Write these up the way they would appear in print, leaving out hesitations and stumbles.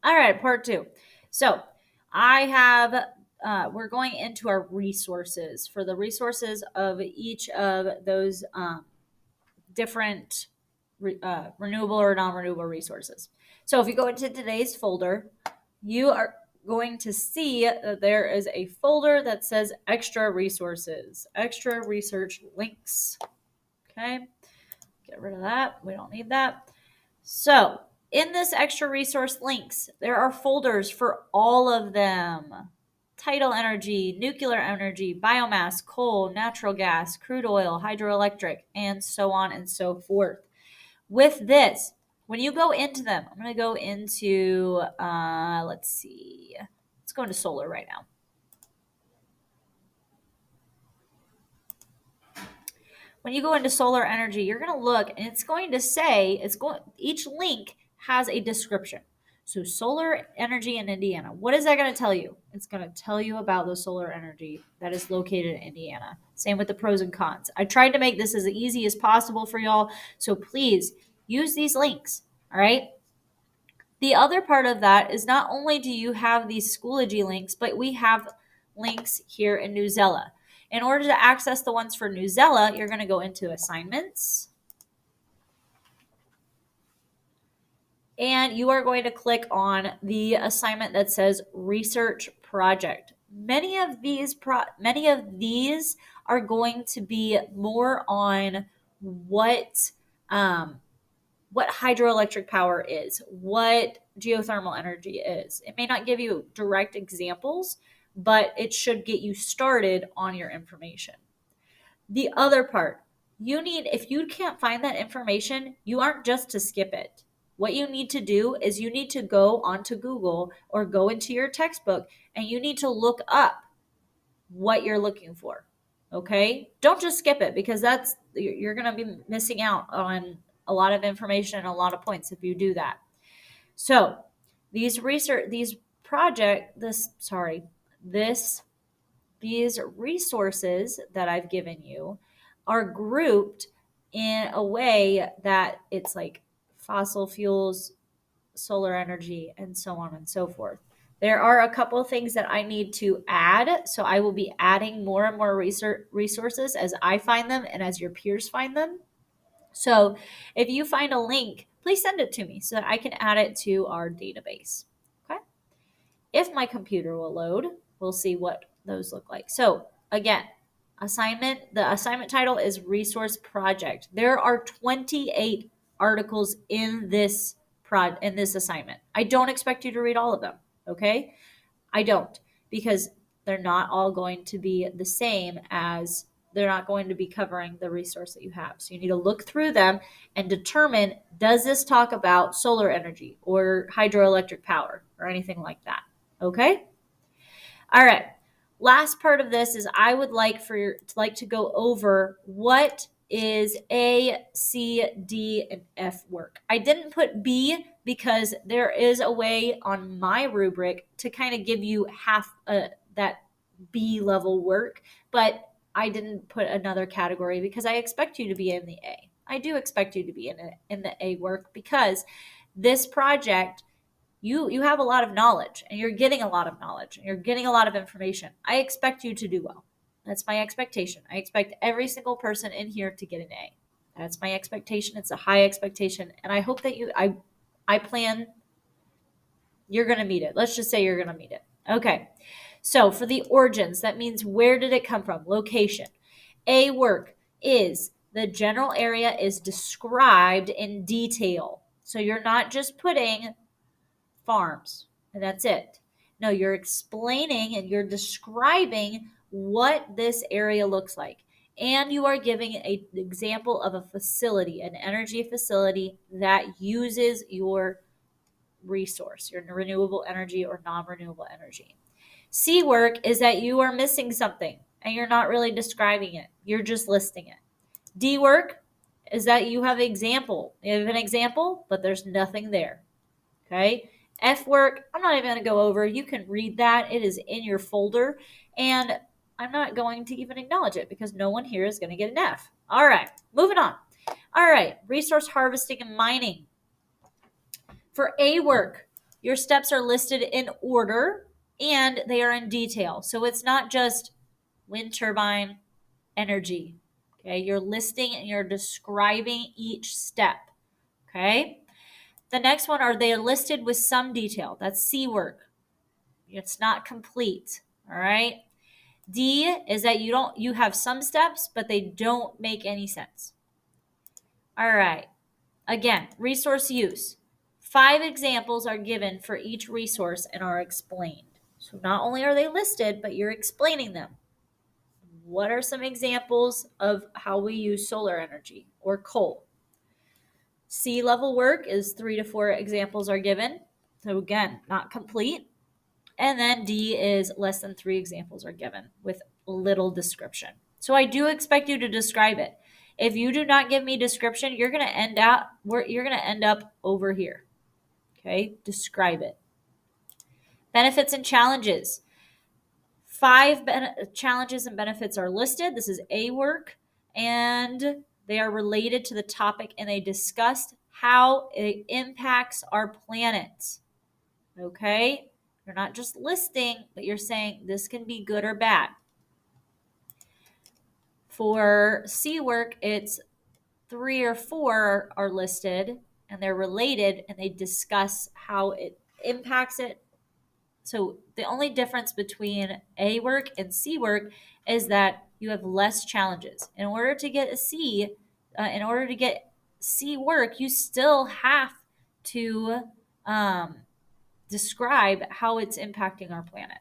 All right, part 2. So I have, we're going into our resources for the resources of each of those different renewable or non-renewable resources. So if you go into today's folder, you are going to see that there is a folder that says extra resources, extra research links. Okay, get rid of that. We don't need that. So in this extra resource links, there are folders for all of them. Tidal energy, nuclear energy, biomass, coal, natural gas, crude oil, hydroelectric, and so on and so forth. With this, when you go into them, I'm going to go into, let's see, let's go into solar right now. When you go into solar energy, you're going to look and it's going to say, each link has a description. So solar energy in Indiana, what is that going to tell you? It's going to tell you about the solar energy that is located in Indiana. Same with the pros and cons. I tried to make this as easy as possible for y'all. So please use these links. All right. The other part of that is not only do you have these Schoology links, but we have links here in Newsela. In order to access the ones for Newsela, you're going to go into assignments. And you are going to click on the assignment that says research project. Many of these are going to be more on what hydroelectric power is, what geothermal energy is. It may not give you direct examples, but it should get you started on your information. The other part, if you can't find that information, you aren't just to skip it. What you need to do is you need to go onto Google or go into your textbook and you need to look up what you're looking for. Okay? Don't just skip it because you're going to be missing out on a lot of information and a lot of points if you do that. So, these resources that I've given you are grouped in a way that it's like fossil fuels, solar energy, and so on and so forth. There are a couple of things that I need to add, so I will be adding more and more resources as I find them and as your peers find them. So if you find a link, please send it to me so that I can add it to our database. Okay. If my computer will load, we'll see what those look like. So again, the assignment title is resource project. There are 28 articles in this assignment. I don't expect you to read all of them. Okay. I don't, because they're not all going to be the same as they're not going to be covering the resource that you have. So you need to look through them and determine, does this talk about solar energy or hydroelectric power or anything like that? Okay? All right. Last part of this is I would like to go over what is A, C, D, and F work. I didn't put B because there is a way on my rubric to kind of give you half that B level work, but I didn't put another category because I expect you to be in the A. I do expect you to be in the A work because this project, you have a lot of knowledge and you're getting a lot of knowledge and you're getting a lot of information. I expect you to do well. That's my expectation. I expect every single person in here to get an A. That's my expectation. It's a high expectation. And I hope that I plan you're going to meet it. Let's just say you're going to meet it. Okay. So for the origins, that means where did it come from? Location. A work is the general area is described in detail. So you're not just putting farms and that's it. No, you're explaining and you're describing what this area looks like. And you are giving an example of a facility, an energy facility that uses your resource, your renewable energy or non-renewable energy. C work is that you are missing something and you're not really describing it. You're just listing it. D work is that you have an example, but there's nothing there. Okay. F work, I'm not even going to go over. You can read that. It is in your folder. And I'm not going to even acknowledge it because no one here is going to get an F. All right. Moving on. All right. Resource harvesting and mining. For A work, Your steps are listed in order and they are in detail. So it's not just wind turbine energy. Okay, you're listing and you're describing each step. Okay. The next one, are they listed with some detail? That's C work. It's not complete. All right. D is that you have some steps, but they don't make any sense. All right. Again, resource use. 5 examples are given for each resource and are explained. So not only are they listed, but you're explaining them. What are some examples of how we use solar energy or coal? Sea level work is 3 to 4 examples are given. So again, not complete. And then D is less than 3 examples are given with little description. So I do expect you to describe it. If you do not give me description, you're going to end up over here. Okay? Describe it. Benefits and challenges. 5 challenges and benefits are listed. This is A work, and they are related to the topic, and they discussed how it impacts our planet. Okay? You're not just listing, but you're saying this can be good or bad. For C work, it's 3 or 4 are listed, and they're related, and they discuss how it impacts it. So the only difference between A work and C work is that you have less challenges. In order to get C work, you still have to describe how it's impacting our planet.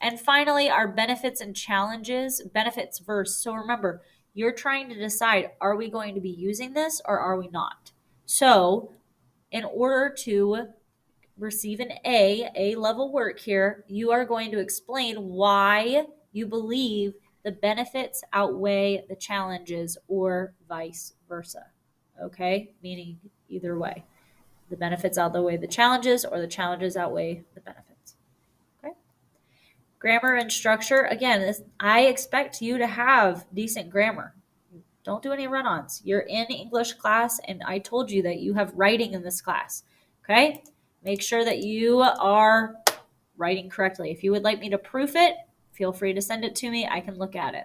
And finally, our benefits and challenges, benefits verse. So remember, you're trying to decide, are we going to be using this or are we not? So in order to receive an A level work here, you are going to explain why you believe the benefits outweigh the challenges or vice versa. Okay? Meaning either way. The benefits outweigh the challenges or the challenges outweigh the benefits. Okay? Grammar and structure. Again, I expect you to have decent grammar. Don't do any run-ons. You're in English class, and I told you that you have writing in this class. Okay? Make sure that you are writing correctly. If you would like me to proof it, feel free to send it to me. I can look at it.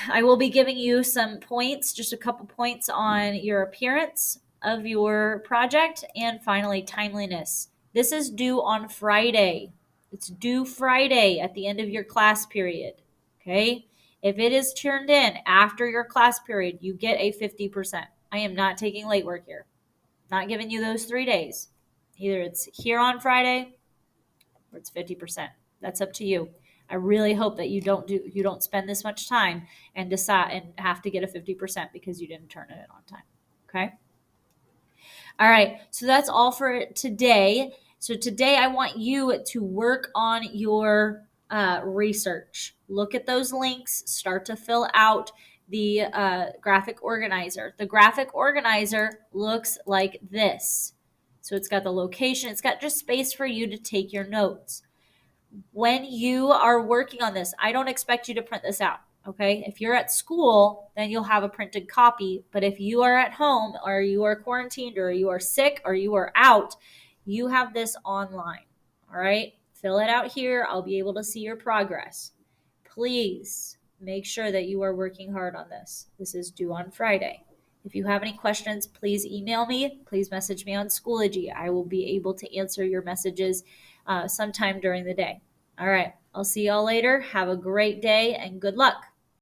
I will be giving you some points, just a couple points on your appearance of your project, and finally, timeliness. This is due on Friday. It's due Friday at the end of your class period. Okay? If it is turned in after your class period, you get a 50%. I am not taking late work here. Not giving you those 3 days. Either it's here on Friday or it's 50%. That's up to you. I really hope that you don't spend this much time and decide and have to get a 50% because you didn't turn it in on time. Okay? All right. So that's all for today. So today I want you to work on your research. Look at those links. Start to fill out the graphic organizer. The graphic organizer looks like this. So it's got the location. It's got just space for you to take your notes. When you are working on this, I don't expect you to print this out. Okay. If you're at school, then you'll have a printed copy. But if you are at home or you are quarantined or you are sick or you are out, you have this online. All right. Fill it out here. I'll be able to see your progress. Please make sure that you are working hard on this. This is due on Friday. If you have any questions, please email me. Please message me on Schoology. I will be able to answer your messages sometime during the day. All right. I'll see y'all later. Have a great day and good luck.